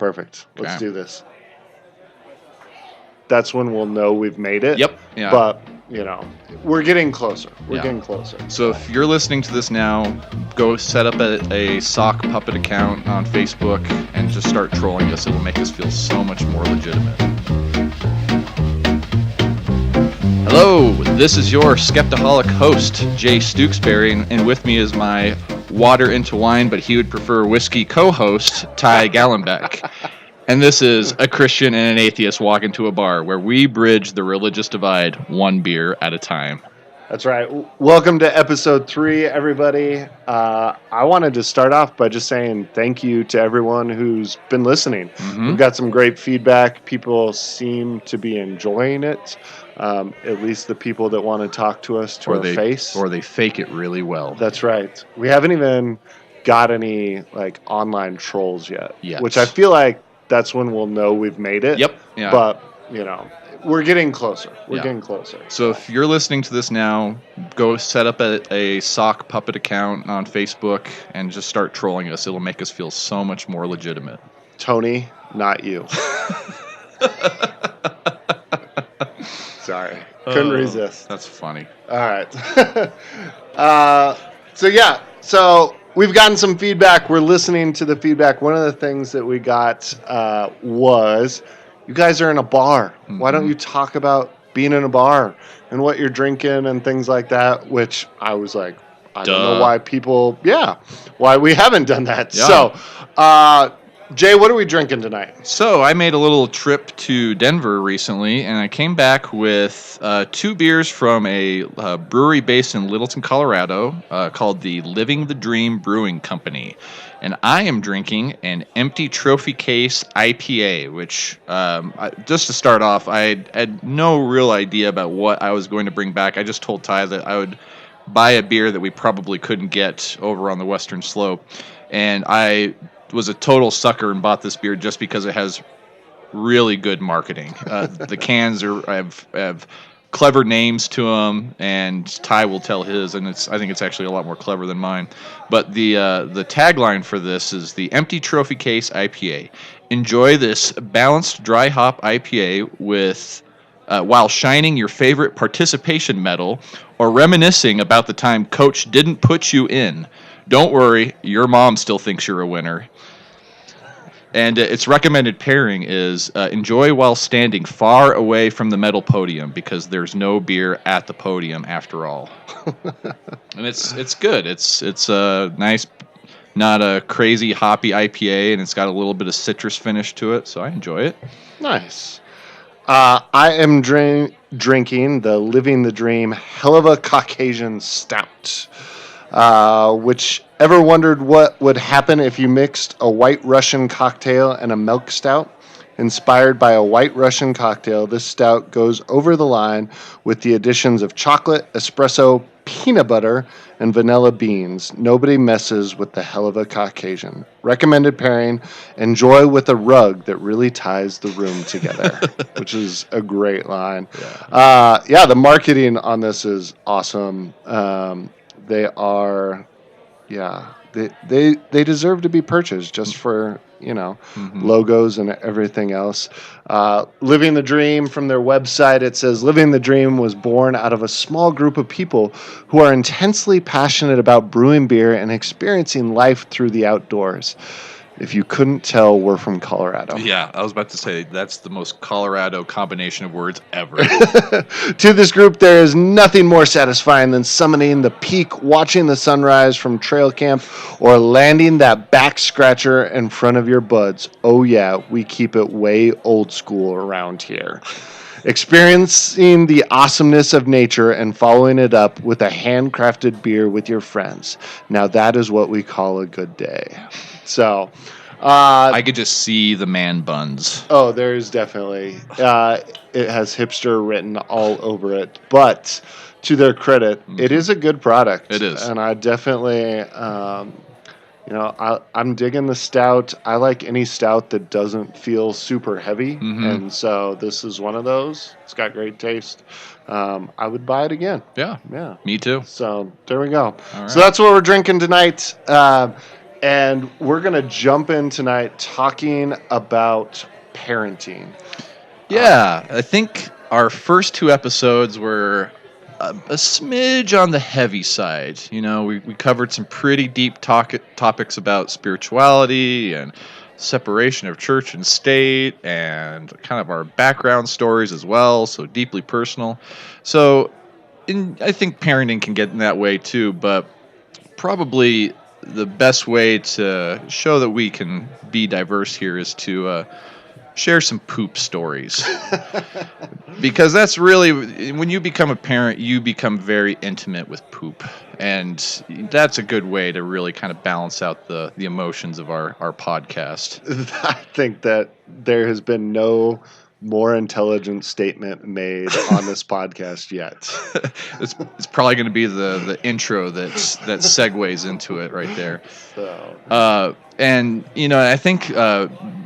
Perfect. Let's Okay. do this. That's when we'll know we've made it. Yep. Yeah. But, we're getting closer. We're getting closer. So if you're listening to this now, go set up a sock puppet account on Facebook and just start trolling us. It will make us feel so much more legitimate. Hello, this is your skeptaholic host, Jay Stooksberry, and with me is my water into wine, but he would prefer whiskey co-host, Ty Gallenbeck. And this is a Christian and an atheist walk into a bar where we bridge the religious divide one beer at a time. That's right. Welcome to episode 3, everybody. I wanted to start off by just saying thank you to everyone who's been listening. Mm-hmm. We've got some great feedback. People seem to be enjoying it. At least the people that want to talk to us to our face. Or they fake it really well. That's right. We haven't even got any online trolls yet. Yes. Which I feel like that's when we'll know we've made it. Yep. Yeah. But, we're getting closer. We're getting closer. So if you're listening to this now, go set up a sock puppet account on Facebook and just start trolling us. It'll make us feel so much more legitimate. Tony, not you. Sorry. Couldn't resist. That's funny. All right. So we've gotten some feedback. We're listening to the feedback. One of the things that we got was, you guys are in a bar. Mm-hmm. Why don't you talk about being in a bar and what you're drinking and things like that? Which I was like, I don't know why we haven't done that. Yeah. So, Jay, what are we drinking tonight? So I made a little trip to Denver recently, and I came back with 2 beers from a brewery based in Littleton, Colorado, called the Living the Dream Brewing Company. And I am drinking an Empty Trophy Case IPA, which, just to start off, I had no real idea about what I was going to bring back. I just told Ty that I would buy a beer that we probably couldn't get over on the Western Slope. And I was a total sucker and bought this beer just because it has really good marketing. The cans have clever names to them, and Ty will tell his, and I think it's actually a lot more clever than mine. But the tagline for this is the Empty Trophy Case IPA. Enjoy this balanced dry hop IPA with while shining your favorite participation medal or reminiscing about the time coach didn't put you in. Don't worry, your mom still thinks you're a winner. And its recommended pairing is enjoy while standing far away from the metal podium because there's no beer at the podium after all. And it's good. It's a nice, not a crazy hoppy IPA, and it's got a little bit of citrus finish to it, so I enjoy it. Nice. I am drinking the Living the Dream Hell of a Caucasian Stout. Which ever wondered what would happen if you mixed a White Russian cocktail and a milk stout? Inspired by a White Russian cocktail, this stout goes over the line with the additions of chocolate, espresso, peanut butter, and vanilla beans. Nobody messes with the Hell of a Caucasian. Recommended pairing, enjoy with a rug that really ties the room together, which is a great line. Yeah, the marketing on this is awesome. They are, they deserve to be purchased just for, logos and everything else. Living the Dream, from their website, it says, Living the Dream was born out of a small group of people who are intensely passionate about brewing beer and experiencing life through the outdoors. If you couldn't tell, we're from Colorado. Yeah, I was about to say, that's the most Colorado combination of words ever. To this group, there is nothing more satisfying than summiting the peak, watching the sunrise from trail camp, or landing that back scratcher in front of your buds. Oh yeah, we keep it way old school around here. Experiencing the awesomeness of nature and following it up with a handcrafted beer with your friends. Now that is what we call a good day. So, I could just see the man buns. Oh, there is definitely. It has hipster written all over it. But to their credit, it is a good product. It is. And I definitely, I'm digging the stout. I like any stout that doesn't feel super heavy. Mm-hmm. And so this is one of those. It's got great taste. I would buy it again. Yeah. Me too. So there we go. All right. So that's what we're drinking tonight. And we're going to jump in tonight talking about parenting. Yeah, I think our first 2 episodes were a smidge on the heavy side. You know, we covered some pretty deep topics about spirituality and separation of church and state and kind of our background stories as well, so deeply personal. So I think parenting can get in that way too, but probably the best way to show that we can be diverse here is to share some poop stories. Because that's really, when you become a parent, you become very intimate with poop. And that's a good way to really kind of balance out the emotions of our podcast. I think that there has been no more intelligent statement made on this podcast yet. It's probably going to be the intro that segues into it right there. So. And, you know, I think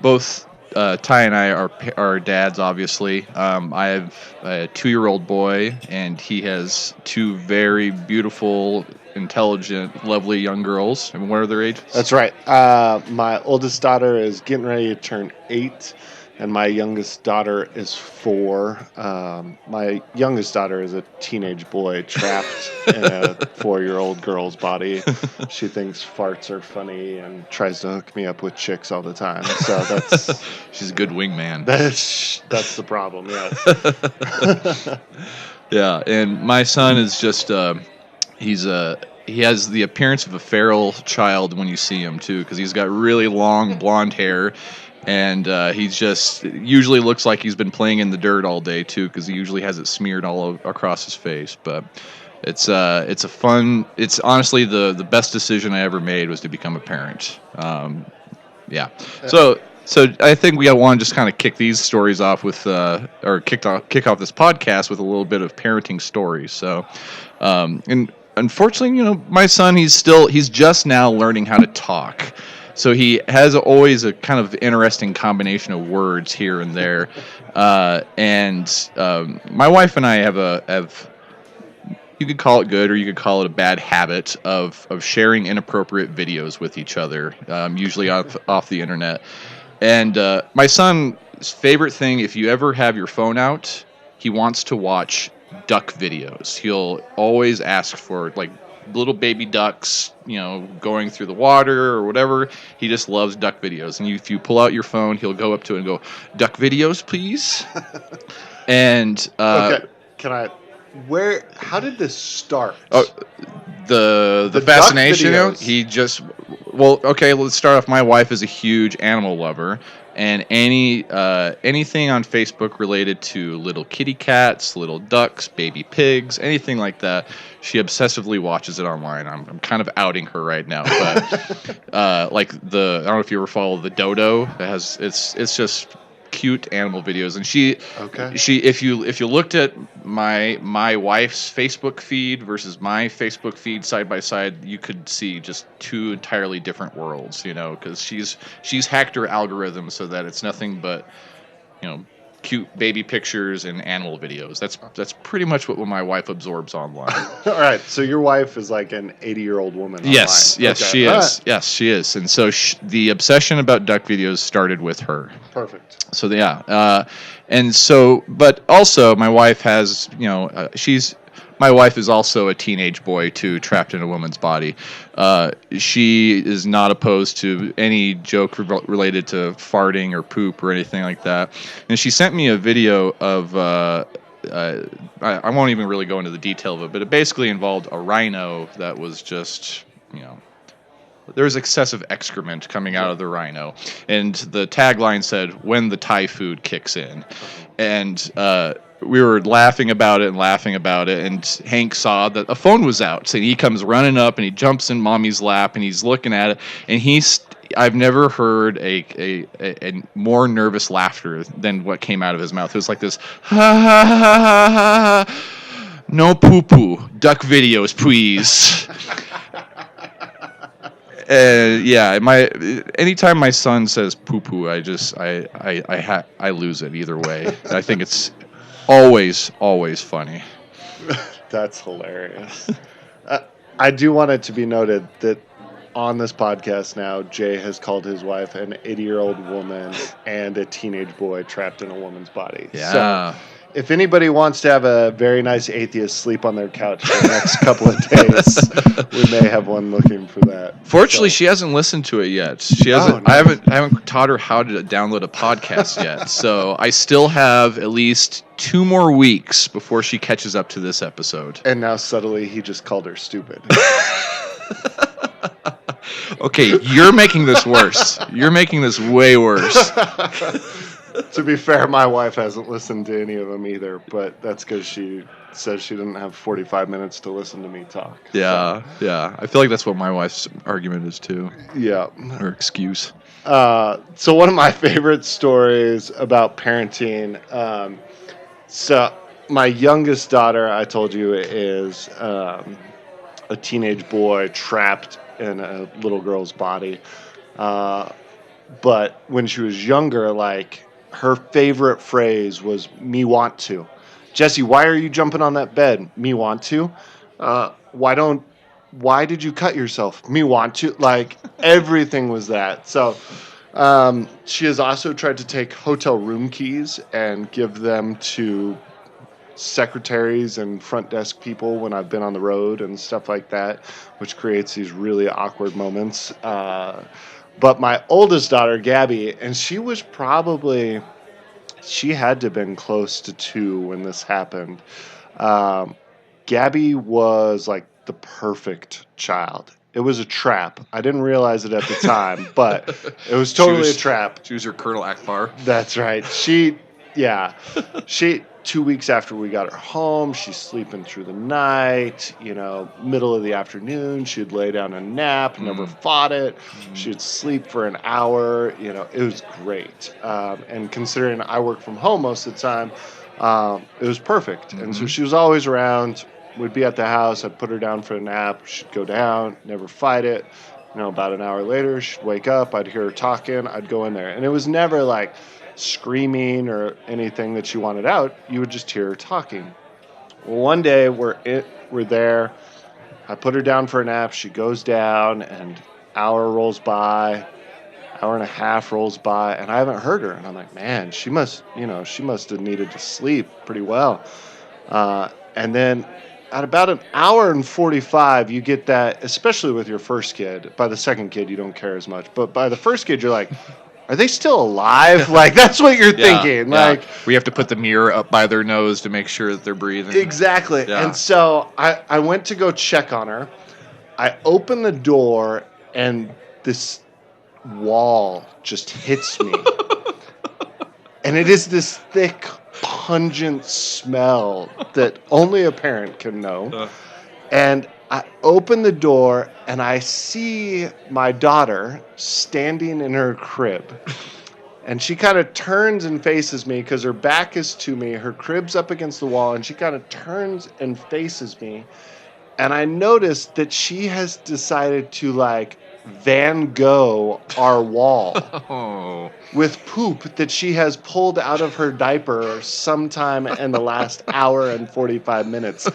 both Ty and I are dads, obviously. I have a 2-year-old boy, and he has 2 very beautiful, intelligent, lovely young girls. And what are their ages? That's right. My oldest daughter is getting ready to turn 8, and my youngest daughter is 4. My youngest daughter is a teenage boy trapped in a 4-year-old girl's body. She thinks farts are funny and tries to hook me up with chicks all the time. So that's she's a good wingman. That's the problem. Yes. Yeah, and my son is just he has the appearance of a feral child when you see him too, because he's got really long blonde hair. And he just usually looks like he's been playing in the dirt all day too, because he usually has it smeared all across his face. But it's honestly the best decision I ever made was to become a parent. Yeah. So I think we want to just kind of kick these stories off with or kick off this podcast with a little bit of parenting stories. So and unfortunately, you know, my son he's just now learning how to talk. So he has always a kind of interesting combination of words here and there, and my wife and I have you could call it good or you could call it a bad habit of sharing inappropriate videos with each other, usually off the internet. And my son's favorite thing, if you ever have your phone out, he wants to watch duck videos. He'll always ask for like little baby ducks, you know, going through the water or whatever. He just loves duck videos. And if you pull out your phone, he'll go up to it and go, "Duck videos, please." And okay, how did this start? Oh, the fascination. You know, okay, let's start off. My wife is a huge animal lover, and anything on Facebook related to little kitty cats, little ducks, baby pigs, anything like that, she obsessively watches it online. I'm kind of outing her right now, but like I don't know if you ever follow the Dodo. It's just cute animal videos, and she if you looked at my wife's Facebook feed versus my Facebook feed side by side, you could see just 2 entirely different worlds, you know, because she's hacked her algorithm so that it's nothing but, you know, cute baby pictures and animal videos. That's pretty much what my wife absorbs online. All right, so your wife is like an 80-year-old woman online. Yes, okay. She is. Right. Yes, she is. And so the obsession about duck videos started with her. Perfect. So yeah, and so, but also my wife has, you know, my wife is also a teenage boy too, trapped in a woman's body. She is not opposed to any joke related to farting or poop or anything like that. And she sent me a video of, I won't even really go into the detail of it, but it basically involved a rhino that was just, you know, there was excessive excrement coming out of the rhino. And the tagline said, "When the Thai food kicks in." And we were laughing about it. And Hank saw that a phone was out. So he comes running up and he jumps in Mommy's lap and he's looking at it. And I've never heard a more nervous laughter than what came out of his mouth. It was like this, ha ha ha ha ha. No poo poo. Duck videos, please. Yeah, anytime my son says poo poo, I lose it either way. I think it's always funny. That's hilarious. I do want it to be noted that on this podcast now, Jay has called his wife an 80-year-old woman and a teenage boy trapped in a woman's body. Yeah. So if anybody wants to have a very nice atheist sleep on their couch for the next couple of days, we may have one looking for that. Fortunately, she hasn't listened to it yet. She hasn't. no. I haven't taught her how to download a podcast yet. So I still have at least 2 more weeks before she catches up to this episode. And now subtly, he just called her stupid. Okay, you're making this worse. You're making this way worse. To be fair, my wife hasn't listened to any of them either, but that's because she says she didn't have 45 minutes to listen to me talk. Yeah, yeah. I feel like that's what my wife's argument is too. Yeah. Or excuse. So one of my favorite stories about parenting. So my youngest daughter, I told you, is a teenage boy trapped in a little girl's body. But when she was younger, like, her favorite phrase was "me want to." Jesse, why are you jumping on that bed? Me want to. Why did you cut yourself? Me want to. Like, everything was that. So she has also tried to take hotel room keys and give them to secretaries and front desk people when I've been on the road and stuff like that, which creates these really awkward moments. But my oldest daughter, Gabby, and she had to have been close to 2 when this happened. Gabby was like the perfect child. It was a trap. I didn't realize it at the time, but it was totally a trap. She was your Colonel Akbar. That's right. 2 weeks after we got her home, she's sleeping through the night, middle of the afternoon, she'd lay down and nap, never fought it. She'd sleep for an hour, it was great. And considering I work from home most of the time, it was perfect. And so she was always around. We'd be at the house, I'd put her down for a nap, she'd go down, never fight it. About an hour later, she'd wake up, I'd hear her talking, I'd go in there. And it was never like screaming or anything that she wanted out. You would just hear her talking. Well, one day we're there. I put her down for a nap. She goes down, and hour rolls by, hour and a half rolls by, and I haven't heard her. And I'm like, man, she must have needed to sleep pretty well. And then at about an hour and 45, you get that, especially with your first kid. By the second kid, you don't care as much. But by the first kid, you're like, are they still alive? Like, that's what you're thinking. Yeah. Like, we have to put the mirror up by their nose to make sure that they're breathing. Exactly. Yeah. And so I went to go check on her. I opened the door, and this wall just hits me. And it is this thick, pungent smell that only a parent can know. And I open the door, and I see my daughter standing in her crib. And she kind of turns and faces me because her back is to me. Her crib's up against the wall, and she kind of turns and faces me. And I noticed that she has decided to, like, Van Gogh our wall with poop that she has pulled out of her diaper sometime in the last hour and 45 minutes.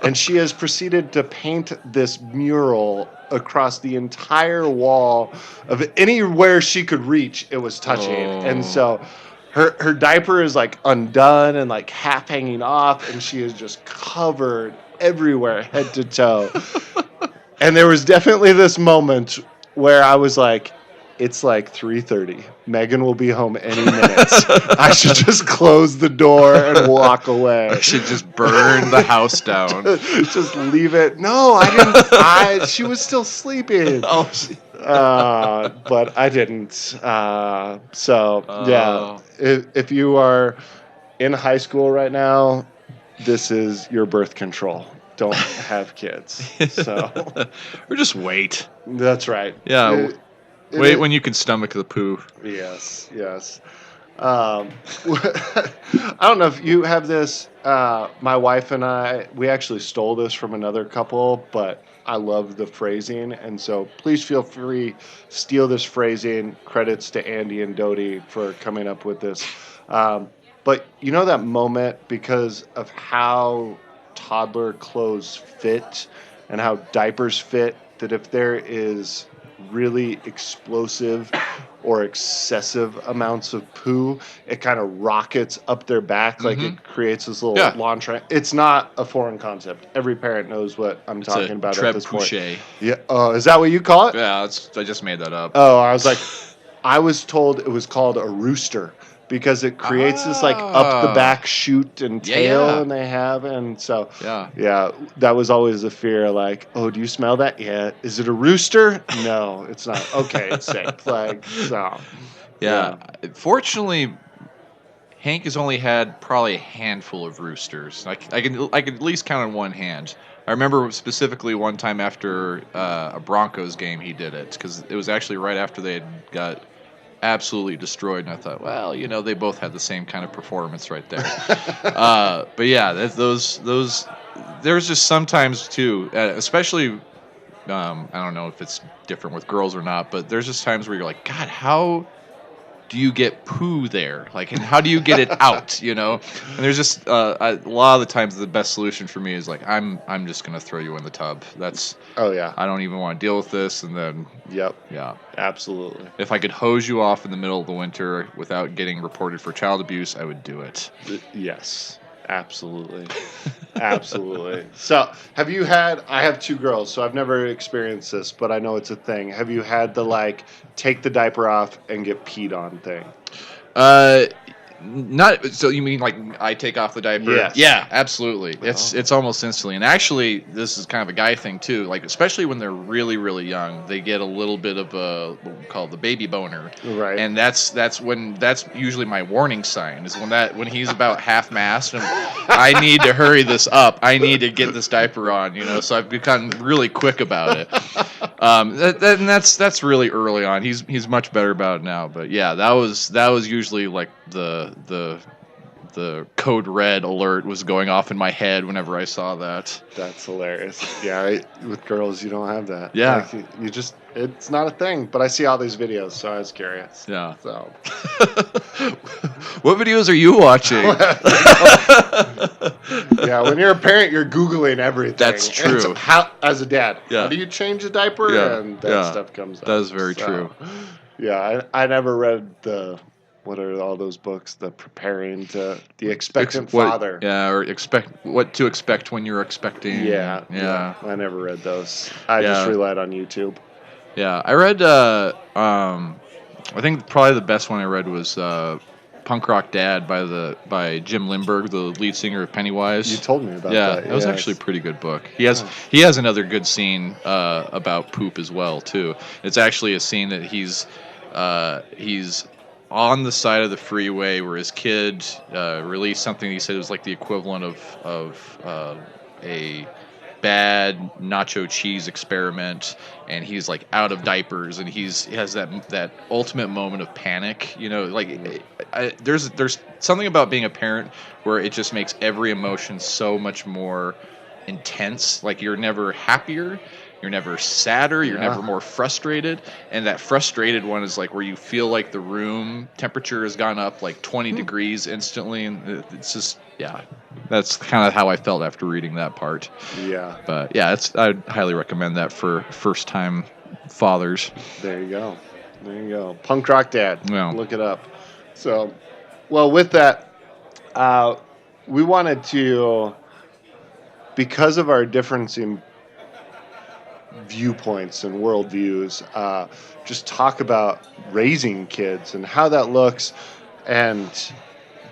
And she has proceeded to paint this mural across the entire wall of anywhere she could reach. It was touching. And so her diaper is like undone and like half hanging off, and she is just covered everywhere, head to toe. And there was definitely this moment where I was like, it's like 3:30. Megan will be home any minute. I should just close the door and walk away. I should just burn the house down. Just leave it. No, I didn't. She was still sleeping. But I didn't. Yeah. If you are in high school right now, this is your birth control. Don't have kids. So, or just wait. That's right. Yeah. Wait when you can stomach the poo. Yes. I don't know if you have this. My wife and I, we actually stole this from another couple, but I love the phrasing, and so please feel free steal this phrasing. Credits to Andy and Dodie for coming up with this. But you know that moment, because of how toddler clothes fit and how diapers fit, that if there is really explosive or excessive amounts of poo, it kind of rockets up their back, like it creates this little lawn train. It's not a foreign concept. Every parent knows what I'm talking about at this point. Yeah. Is that what you call it? Yeah, I just made that up. Oh, I was like, I was told it was called a rooster because it creates this like up the back shoot and tail, and they have, and so yeah, that was always a fear. Like, oh, do you smell that? Yeah. Is it a rooster? No, it's not. Okay, it's safe. Like, so yeah. Fortunately, Hank has only had probably a handful of roosters. I can at least count on one hand. I remember specifically one time after a Broncos game he did it, because it was actually right after they had got absolutely destroyed, and I thought, well, they both had the same kind of performance right there. But yeah, those there's just sometimes too, especially I don't know if it's different with girls or not, but there's just times where you're like, God, how do you get poo there? Like, and how do you get it out? And there's just a lot of the times the best solution for me is like, I'm just gonna throw you in the tub. That's I don't even want to deal with this. And then absolutely. If I could hose you off in the middle of the winter without getting reported for child abuse, I would do it. Yes. Absolutely. Absolutely. So, I have 2 girls, so I've never experienced this, but I know it's a thing. Have you had the, like, take the diaper off and get peed on thing? Not so. You mean like I take off the diaper? Yes. Yeah, absolutely. It's almost instantly. And actually, this is kind of a guy thing too. Like, especially when they're really, really young, they get a little bit of what we call the baby boner. Right. And that's usually my warning sign, is when he's about half mast and I need to hurry this up. I need to get this diaper on. So I've become really quick about it. And that's really early on. He's much better about it now. But yeah, that was usually like the code red alert was going off in my head whenever I saw that. That's hilarious. Yeah, with girls you don't have that. Yeah, like, you just, it's not a thing. But I see all these videos, so I was curious. Yeah. So, what videos are you watching? Yeah, when you're a parent, you're Googling everything. That's true. As a dad, how do you change a diaper? Yeah. And that stuff comes up. That is very true. Yeah, I never read what are all those books? The Preparing to the Expectant Father. Yeah, or what to expect when you're expecting. Yeah. I never read those. I just relied on YouTube. Yeah, I read. I think probably the best one I read was Punk Rock Dad by Jim Lindberg, the lead singer of Pennywise. You told me about that. Yeah, it was actually a pretty good book. He has another good scene about poop as well too. It's actually a scene that he's on the side of the freeway where his kid released something he said was like the equivalent of a bad nacho cheese experiment, and he's like out of diapers, and he has that ultimate moment of panic. There's something about being a parent where it just makes every emotion so much more intense. Like, you're never happier, you're never sadder, you're never more frustrated. And that frustrated one is like where you feel like the room temperature has gone up like 20 degrees instantly. And it's just, that's kind of how I felt after reading that part. Yeah. But yeah, I'd highly recommend that for first time fathers. There you go. Punk Rock Dad. Yeah. Look it up. So, well, with that, we wanted to, because of our difference in viewpoints and worldviews, just talk about raising kids and how that looks. And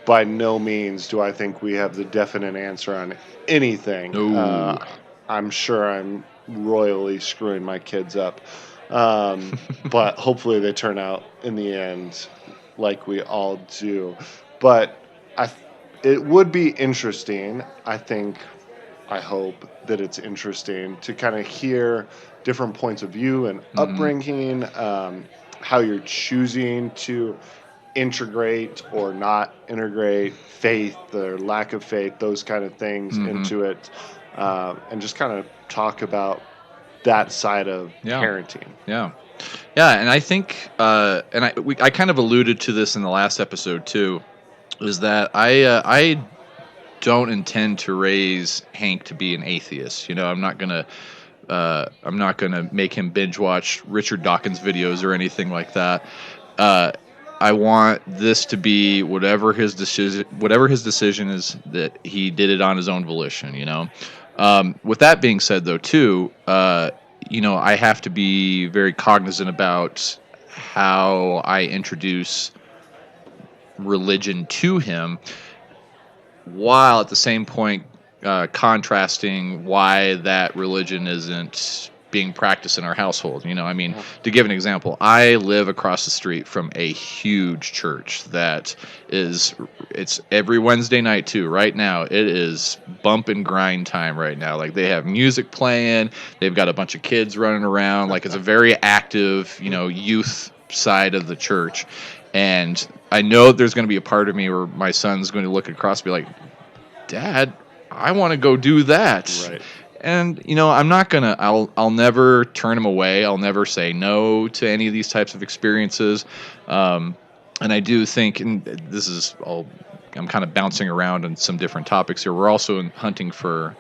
by no means do I think we have the definite answer on anything. No. I'm sure I'm royally screwing my kids up. But hopefully they turn out in the end like we all do. But it would be interesting, I hope that it's interesting to kind of hear different points of view and upbringing, how you're choosing to integrate or not integrate faith or lack of faith, those kind of things into it, and just kind of talk about that side of parenting. Yeah. And I think, I kind of alluded to this in the last episode too, is that I don't intend to raise Hank to be an atheist. I'm not going to I'm not going to make him binge watch Richard Dawkins videos or anything like that. I want this to be whatever his decision is, that he did it on his own volition. With that being said, though, too, I have to be very cognizant about how I introduce religion to him, while at the same point contrasting why that religion isn't being practiced in our household. To give an example, I live across the street from a huge church it's every Wednesday night too. Right now, it is bump and grind time right now. Like, they have music playing, they've got a bunch of kids running around. Like, it's a very active, youth side of the church. And I know there's going to be a part of me where my son's going to look across and be like, Dad, I want to go do that. Right. And, I'm not going to, I'll never turn him away. I'll never say no to any of these types of experiences. And I do think, and this is all, I'm kind of bouncing around on some different topics here. We're also hunting for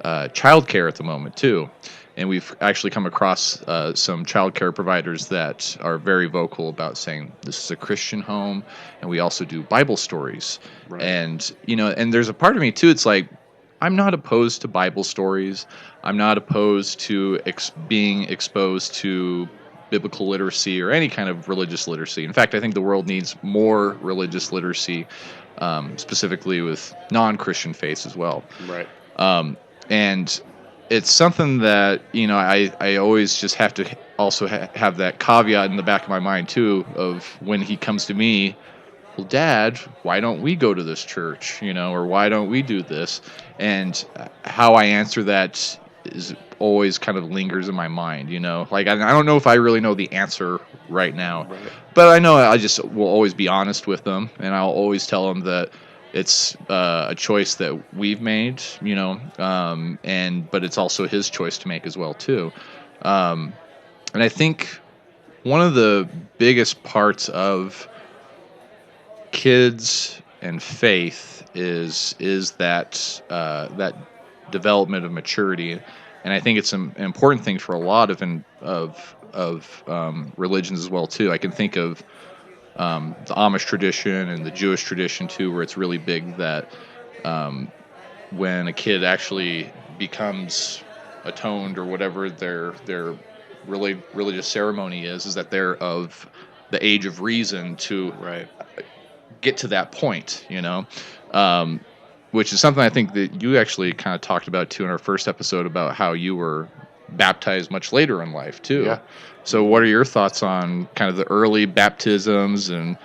childcare at the moment, too. And we've actually come across some childcare providers that are very vocal about saying this is a Christian home, and we also do Bible stories. Right. And, and there's a part of me, too, it's like, I'm not opposed to Bible stories. I'm not opposed to being exposed to biblical literacy or any kind of religious literacy. In fact, I think the world needs more religious literacy, specifically with non-Christian faiths as well. Right. And it's something that, I always just have to also have that caveat in the back of my mind, too, of when he comes to me, well, Dad, why don't we go to this church, or why don't we do this? And how I answer that is always kind of lingers in my mind, Like, I don't know if I really know the answer right now, Right. but I know I just will always be honest with them, and I'll always tell them that it's a choice that we've made, but it's also his choice to make as well, too. And I think one of the biggest parts of kids and faith is that that development of maturity, and I think it's an important thing for a lot of religions as well, too. I can think of the Amish tradition and the Jewish tradition too, where it's really big that when a kid actually becomes atoned or whatever their really religious ceremony is that they're of the age of reason to get to that point, which is something I think that you actually kind of talked about too in our first episode about how you were baptized much later in life too. Yeah. So what are your thoughts on kind of the early baptisms and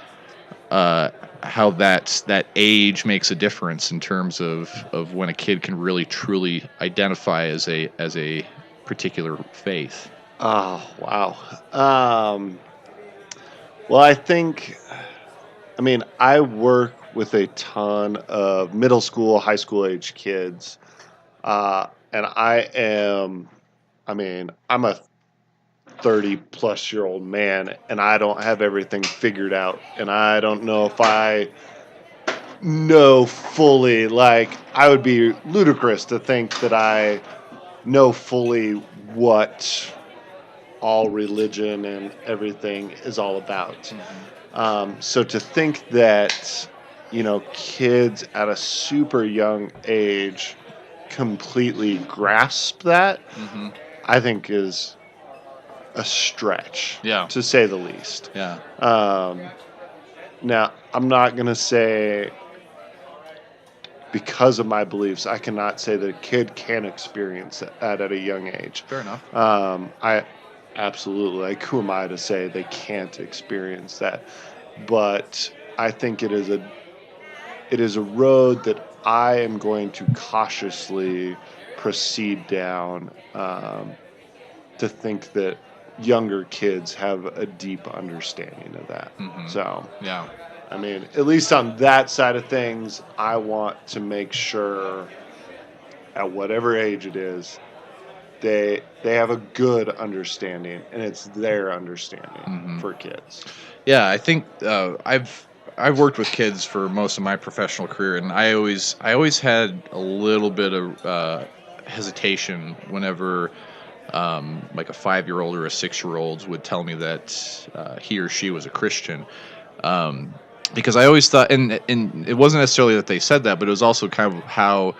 how that age makes a difference in terms of when a kid can really truly identify as a particular faith? Oh, wow. Well, I work with a ton of middle school, high school age kids. And I'm a 30-plus-year-old man, and I don't have everything figured out. And I don't know if I know fully, like, I would be ludicrous to think that I know fully what all religion and everything is all about. Mm-hmm. So to think that, kids at a super young age completely grasp that, mm-hmm. I think is a stretch, to say the least. Yeah. Now, I'm not going to say, because of my beliefs, I cannot say that a kid can experience that at a young age. Fair enough. Who am I to say they can't experience that? But I think it is a road that I am going to cautiously proceed down, to think that younger kids have a deep understanding of that. Mm-hmm. So, yeah. At least on that side of things, I want to make sure at whatever age it is, they have a good understanding, and it's their understanding, mm-hmm. for kids. Yeah, I think I've worked with kids for most of my professional career, and I always had a little bit of hesitation whenever like a 5-year-old or a 6-year-old would tell me that he or she was a Christian. Because I always thought, and it wasn't necessarily that they said that, but it was also kind of how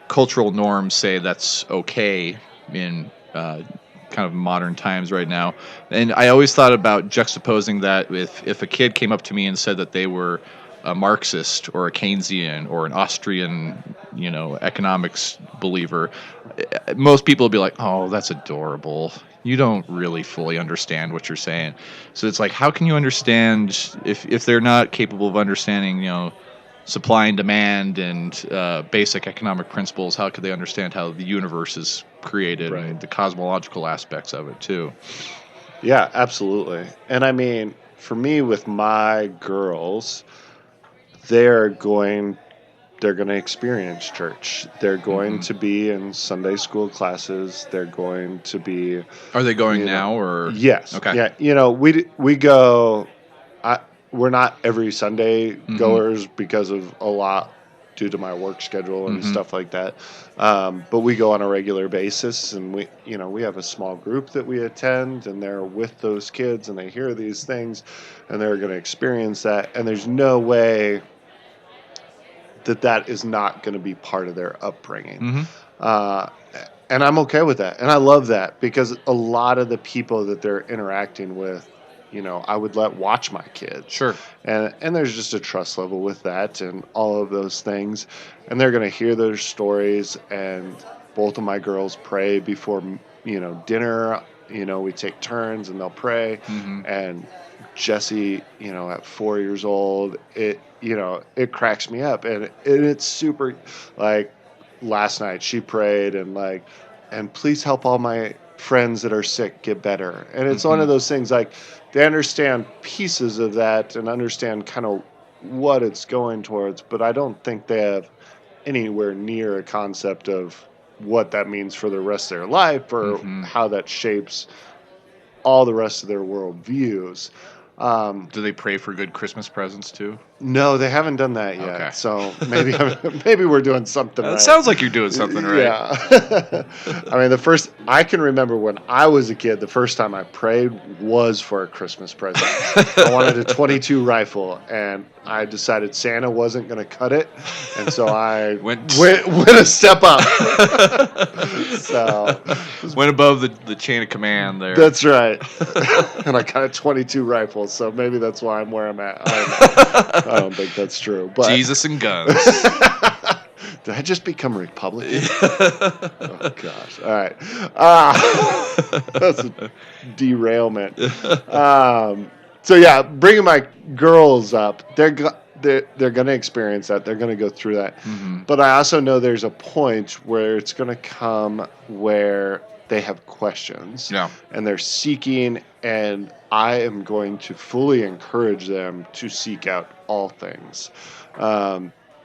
cultural norms say that's okay in kind of modern times right now. And I always thought about juxtaposing that with if a kid came up to me and said that they were a Marxist or a Keynesian or an Austrian, economics believer, most people would be like, "Oh, that's adorable. You don't really fully understand what you're saying." So it's like, how can you understand if they're not capable of understanding, supply and demand and basic economic principles? How could they understand how the universe is created and the cosmological aspects of it too? Yeah, absolutely. And I mean, for me with my girls, they're going to experience church. They're going to be in Sunday school classes. They're going to be. Are they going now or? Yes. Okay. Yeah. We go. We're not every Sunday goers because of a lot due to my work schedule and stuff like that. But we go on a regular basis, and we have a small group that we attend, and they're with those kids, and they hear these things, and they're going to experience that. And there's no way that is not going to be part of their upbringing. And I'm okay with that. And I love that because a lot of the people that they're interacting with, I would let watch my kids. Sure. And there's just a trust level with that and all of those things. And they're going to hear those stories. And both of my girls pray before, dinner. We take turns and they'll pray. And Jesse, at 4 years old, it cracks me up. And it's super, like, last night she prayed and please help all my friends that are sick get better. And it's one of those things, like, they understand pieces of that and understand kind of what it's going towards, but I don't think they have anywhere near a concept of what that means for the rest of their life or how that shapes all the rest of their worldviews. Do they pray for good Christmas presents too? No, they haven't done that yet. Okay. So maybe we're doing something right. It sounds like you're doing something right. Yeah. I mean, I can remember when I was a kid, the first time I prayed was for a Christmas present. I wanted a .22 rifle, and I decided Santa wasn't going to cut it, and so I went a step up. So went above the chain of command there. That's right. And I got a .22 rifle, so maybe that's why I'm where I'm at. I don't think that's true. But Jesus and guns. Did I just become Republican? Oh, gosh. All right. That's a derailment. So, yeah, bringing my girls up, they're going to experience that. They're going to go through that. But I also know there's a point where it's going to come where they have questions. Yeah. And they're seeking, and I am going to fully encourage them to seek out all things.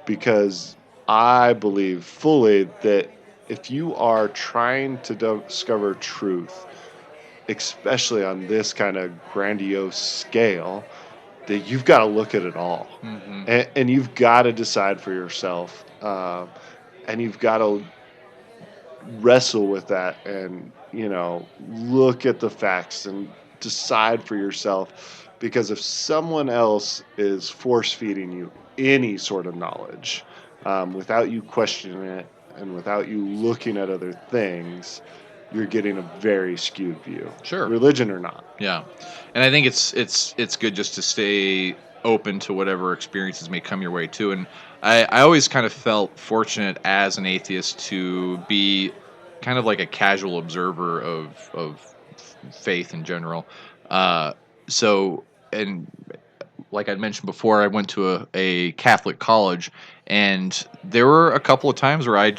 Because I believe fully that if you are trying to discover truth, especially on this kind of grandiose scale, that you've got to look at it all. And you've got to decide for yourself. And you've got to wrestle with that and, look at the facts and decide for yourself. Because if someone else is force-feeding you any sort of knowledge, without you questioning it and without you looking at other things, you're getting a very skewed view. Sure. Religion or not. Yeah. And I think it's good just to stay open to whatever experiences may come your way too. And I always kind of felt fortunate as an atheist to be kind of like a casual observer of faith in general. So, and like I'd mentioned before, I went to a Catholic college, and there were a couple of times where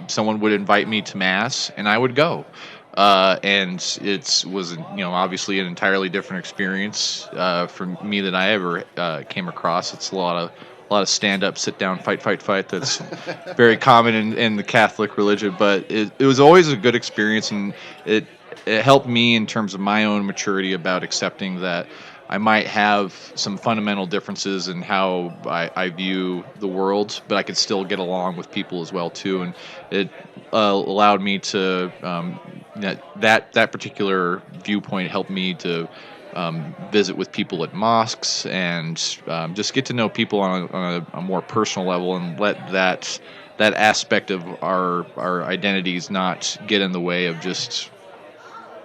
someone would invite me to mass, and I would go. And it was, obviously an entirely different experience for me than I ever came across. It's a lot of stand up, sit down, fight. That's very common in the Catholic religion, but it was always a good experience, and it helped me in terms of my own maturity about accepting that I might have some fundamental differences in how I view the world, but I could still get along with people as well too. And it allowed me to that particular viewpoint helped me to visit with people at mosques and just get to know people on a more personal level, and let that aspect of our identities not get in the way of just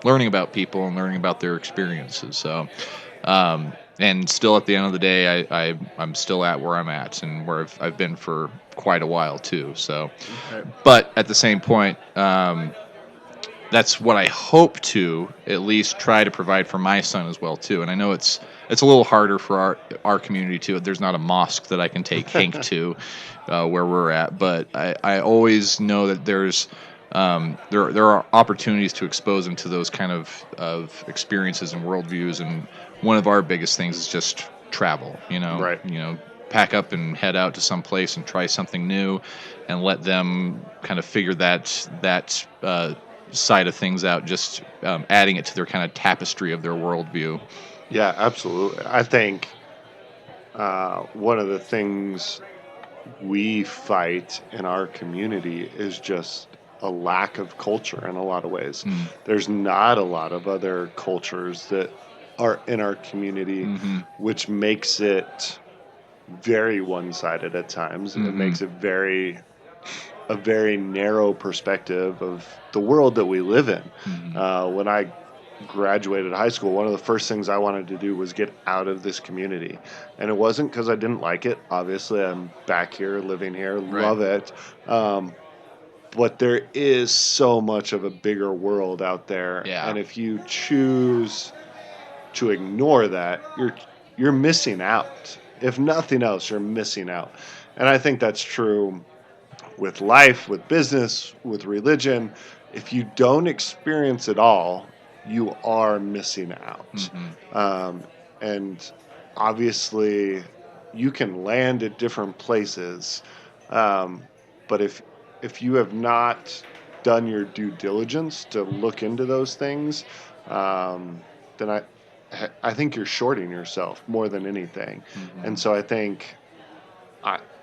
learning about people and learning about their experiences. So, and still at the end of the day, I'm still at where I'm at and where I've been for quite a while too. So, Okay. but at the same point, that's what I hope to at least try to provide for my son as well too. And I know it's a little harder for our community too. There's not a mosque that I can take Hank to where we're at, but I always know that there are opportunities to expose them to those kind of experiences and worldviews. And one of our biggest things is just travel. Right. Pack up and head out to some place and try something new, and let them kind of figure that side of things out, just adding it to their kind of tapestry of their worldview. Yeah, absolutely. I think one of the things we fight in our community is just a lack of culture in a lot of ways. There's not a lot of other cultures that are in our community, which makes it very one-sided at times. It makes it a very narrow perspective of the world that we live in. When I graduated high school, one of the first things I wanted to do was get out of this community. And it wasn't because I didn't like it. Obviously, I'm back here, living here, love it. But there is so much of a bigger world out there. Yeah. And if you choose to ignore that, you're missing out. If nothing else, you're missing out. And I think that's true with life, with business, with religion. If you don't experience it all, you are missing out. And obviously, you can land at different places, but if you have not done your due diligence to look into those things, then I think you're shorting yourself more than anything. And so I think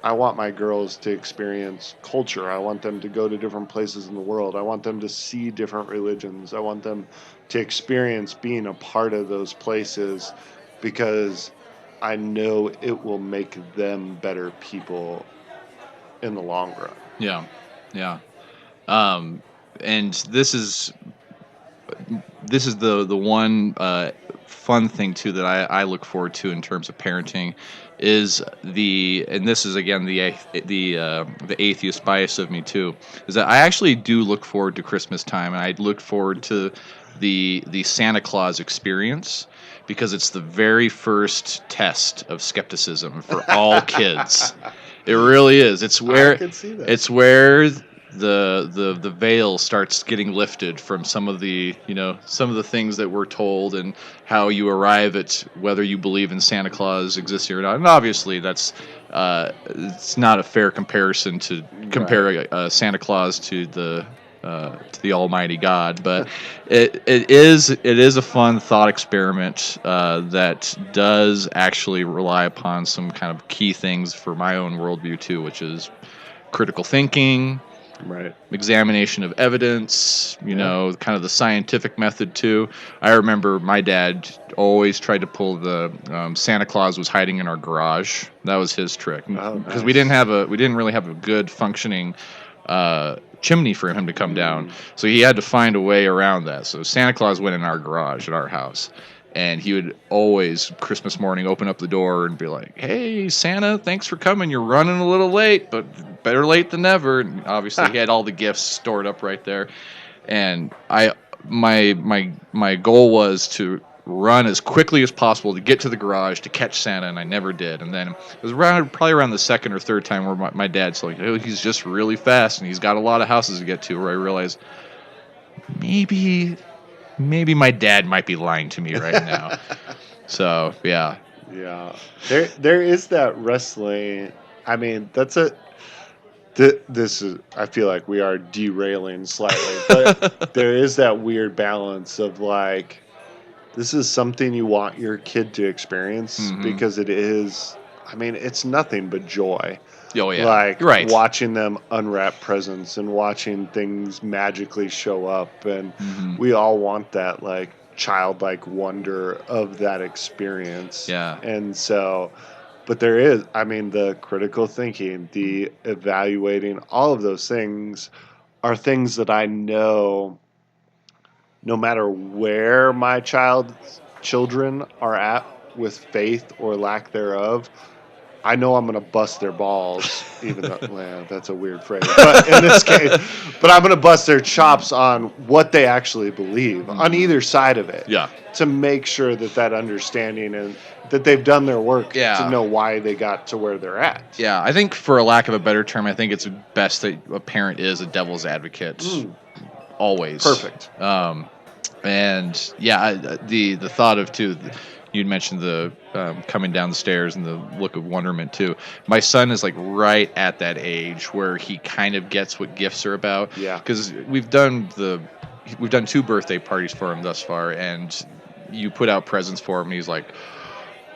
I want my girls to experience culture. I want them to go to different places in the world. I want them to see different religions. I want them to experience being a part of those places, because I know it will make them better people in the long run. Yeah. And this is the one fun thing too that I look forward to in terms of parenting is and this is again the atheist bias of me too, is that I actually do look forward to Christmas time, and I look forward to the Santa Claus experience, because it's the very first test of skepticism for all kids. It really is. It's where I could see that. It's where the veil starts getting lifted from some of the things that we're told, and how you arrive at whether you believe in Santa Claus existing or not. And obviously that's it's not a fair comparison to compare Santa Claus to the Almighty God, but it is a fun thought experiment that does actually rely upon some kind of key things for my own worldview too, which is critical thinking, examination of evidence, kind of the scientific method too. I remember my dad always tried to pull the Santa Claus was hiding in our garage. That was his trick, because we didn't really have a good functioning chimney for him to come down, so he had to find a way around that. So Santa Claus went in our garage at our house, and he would always Christmas morning open up the door and be like, "Hey Santa, thanks for coming. You're running a little late, but better late than never." And obviously he had all the gifts stored up right there, and my goal was to run as quickly as possible to get to the garage to catch Santa, and I never did. And then it was probably around the second or third time where my dad's like, "Oh, he's just really fast and he's got a lot of houses to get to," where I realized maybe my dad might be lying to me right now. So yeah. There is that wrestling. I mean, that's this is, I feel like we are derailing slightly, but there is that weird balance of like, this is something you want your kid to experience, because it is, I mean, it's nothing but joy. Oh, yeah. Like Right. watching them unwrap presents and watching things magically show up. And Mhm. we all want that like childlike wonder of that experience. Yeah. And so, but there is, I mean, the critical thinking, the evaluating, all of those things are things that I know no matter where my children are at with faith or lack thereof, I know I'm going to bust their balls, even though, well, that's a weird phrase. But in this case, but I'm going to bust their chops on what they actually believe on either side of it. Yeah. To make sure that that understanding and that they've done their work Yeah. to know why they got to where they're at. Yeah, I think for a lack of a better term, I think it's best that a parent is a devil's advocate. Always. Perfect. And yeah, the thought of too, you'd mentioned the coming down the stairs and the look of wonderment too. My son is like right at that age where he kind of gets what gifts are about. Yeah. Because we've done 2 birthday parties for him thus far, and you put out presents for him, and he's like,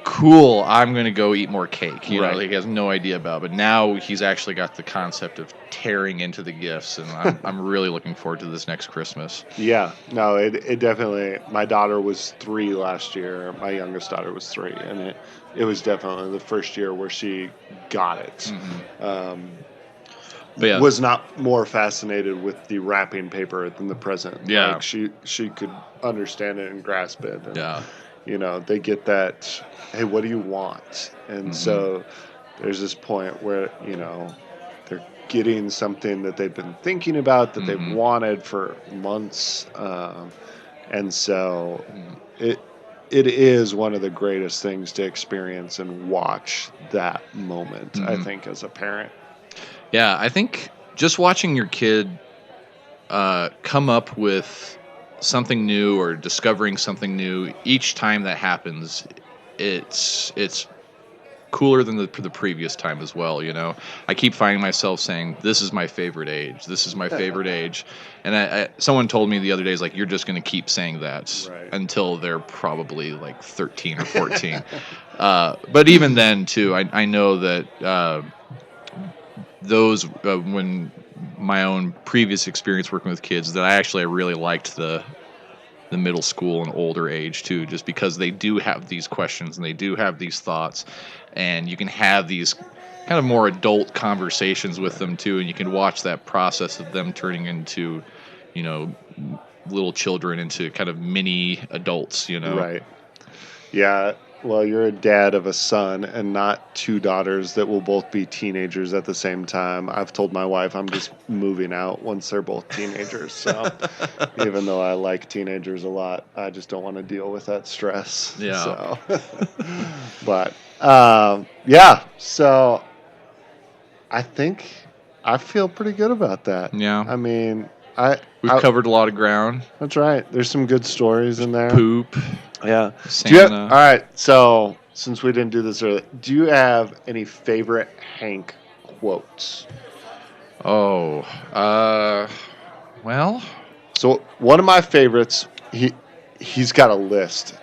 cool, I'm going to go eat more cake. You know, like, he has no idea about it. But now he's actually got the concept of tearing into the gifts, and I'm really looking forward to this next Christmas. Yeah, no, it definitely, my daughter was 3 last year. My youngest daughter was 3, and it was definitely the first year where she got it. But yeah. Was not more fascinated with the wrapping paper than the present. Yeah. Like she could understand it and grasp it. And, Yeah. you know, they get that, hey, what do you want? And so there's this point where, you know, they're getting something that they've been thinking about, that they've wanted for months. And so it is one of the greatest things to experience and watch that moment, I think, as a parent. Yeah, I think just watching your kid come up with something new or discovering something new each time that happens, it's cooler than the previous time as well. You know, I keep finding myself saying, "This is my favorite age. This is my favorite age," and someone told me the other day, "Is like you're just going to keep saying that until they're probably like 13 or 14." But even then, too, I know that those when my own previous experience working with kids, that I really liked the middle school and older age too, just because they do have these questions and they do have these thoughts, and you can have these kind of more adult conversations with them too, and you can watch that process of them turning into, you know, little children into kind of mini adults, you know. Right. Yeah. Well, you're a dad of a son and not 2 daughters that will both be teenagers at the same time. I've told my wife I'm just moving out once they're both teenagers. So even though I like teenagers a lot, I just don't want to deal with that stress. Yeah. So. But, yeah. So I think I feel pretty good about that. Yeah. I mean, we've covered a lot of ground. That's right. There's some good stories in there. Poop. Yeah. Santa. All right. So since we didn't do this earlier, do you have any favorite Hank quotes? Oh, well. So one of my favorites, he's got a list.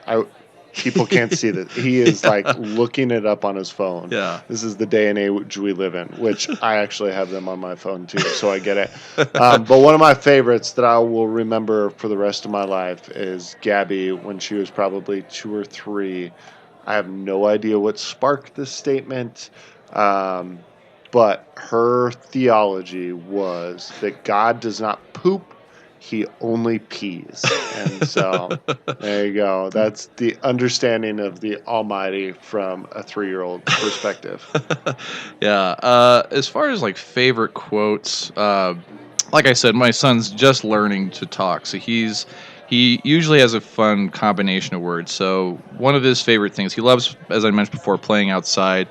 People can't see that. He is like looking it up on his phone. Yeah. This is the day and age we live in, which I actually have them on my phone too, so I get it. But one of my favorites that I will remember for the rest of my life is Gabby when she was probably 2 or 3. I have no idea what sparked this statement, but her theology was that God does not poop. He only pees. And so there you go. That's the understanding of the Almighty from a 3-year-old perspective. Yeah. As far as like favorite quotes, like I said, my son's just learning to talk. So he usually has a fun combination of words. So one of his favorite things, he loves, as I mentioned before, playing outside.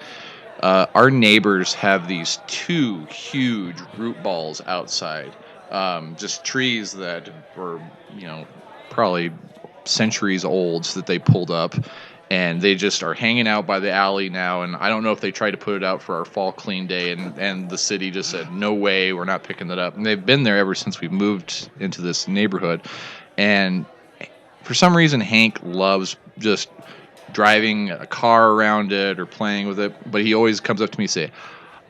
Our neighbors have these 2 huge root balls outside. Just trees that were, you know, probably centuries old that they pulled up, and they just are hanging out by the alley now. And I don't know if they tried to put it out for our fall clean day, and the city just said, no way, we're not picking that up. And they've been there ever since we moved into this neighborhood. And for some reason, Hank loves just driving a car around it or playing with it, but he always comes up to me and say,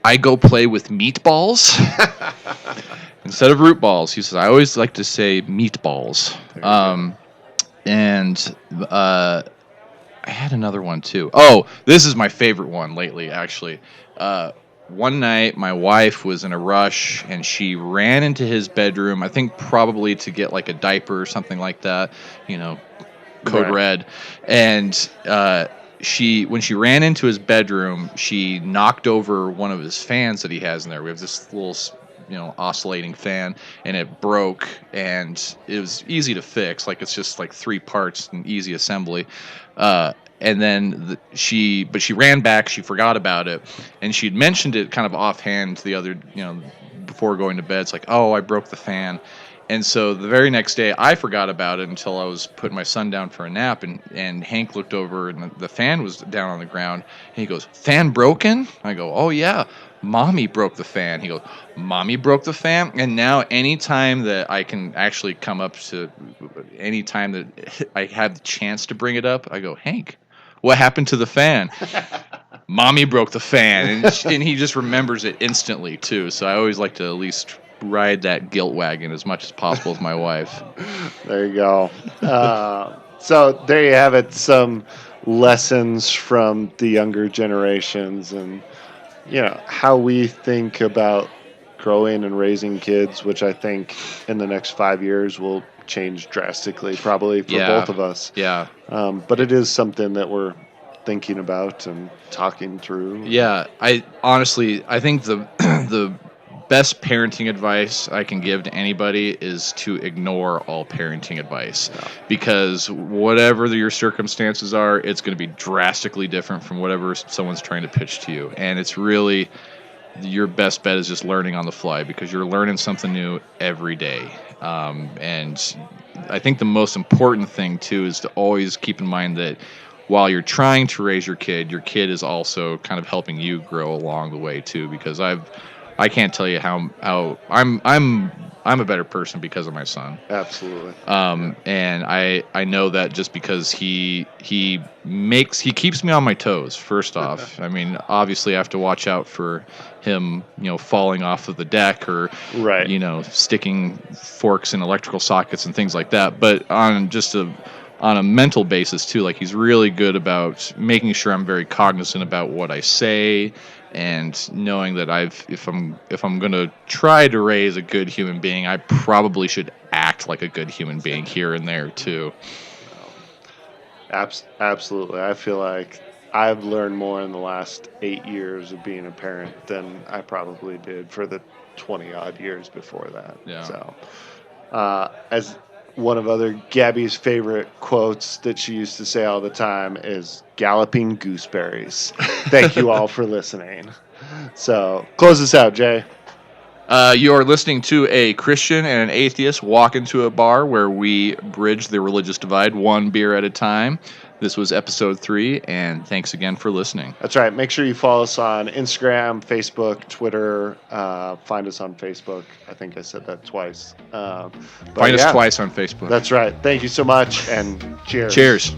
I go play with meatballs instead of root balls. He says, I always like to say meatballs. And I had another one too. Oh, this is my favorite one lately, actually. One night, my wife was in a rush, and she ran into his bedroom, I think probably to get like a diaper or something like that, code red. And when she ran into his bedroom, she knocked over one of his fans that he has in there. We have this little oscillating fan, and it broke, and it was easy to fix. Like, it's just like 3 parts and easy assembly. And then she ran back. She forgot about it, and she'd mentioned it kind of offhand the other, before going to bed. It's like, oh, I broke the fan. And so the very next day, I forgot about it until I was putting my son down for a nap, and Hank looked over, and the fan was down on the ground, and he goes, "Fan broken?" I go, "Oh yeah, Mommy broke the fan." He goes, "Mommy broke the fan?" And now anytime that I can actually come up to, anytime that I have the chance to bring it up, I go, "Hank, what happened to the fan?" "Mommy broke the fan." And he just remembers it instantly too. So I always like to at least ride that guilt wagon as much as possible with my wife. There you go. So there you have it. Some lessons from the younger generations, and how we think about growing and raising kids, which I think in the next 5 years will change drastically, probably for both of us. Yeah. But it is something that we're thinking about and talking through. Yeah. I think the best parenting advice I can give to anybody is to ignore all parenting advice, because whatever your circumstances are, it's going to be drastically different from whatever someone's trying to pitch to you. And it's really, your best bet is just learning on the fly, because you're learning something new every day. And I think the most important thing too is to always keep in mind that while you're trying to raise your kid is also kind of helping you grow along the way too, because I can't tell you how I'm a better person because of my son. Absolutely. And I know that just because he keeps me on my toes, first off. I mean, obviously I have to watch out for him, falling off of the deck, or sticking forks in electrical sockets and things like that. But on a mental basis too, like, he's really good about making sure I'm very cognizant about what I say, and knowing that if I'm going to try to raise a good human being, I probably should act like a good human being here and there too. Absolutely. I feel like I've learned more in the last 8 years of being a parent than I probably did for the 20 odd years before that. Yeah. So, as one of other Gabby's favorite quotes that she used to say all the time is "galloping gooseberries." Thank you all for listening. So, close this out, Jay. You are listening to a Christian and an atheist walk into a bar where we bridge the religious divide one beer at a time. This was episode 3, and thanks again for listening. That's right. Make sure you follow us on Instagram, Facebook, Twitter. Find us on Facebook. I think I said that twice. Find us twice on Facebook. That's right. Thank you so much, and cheers. Cheers.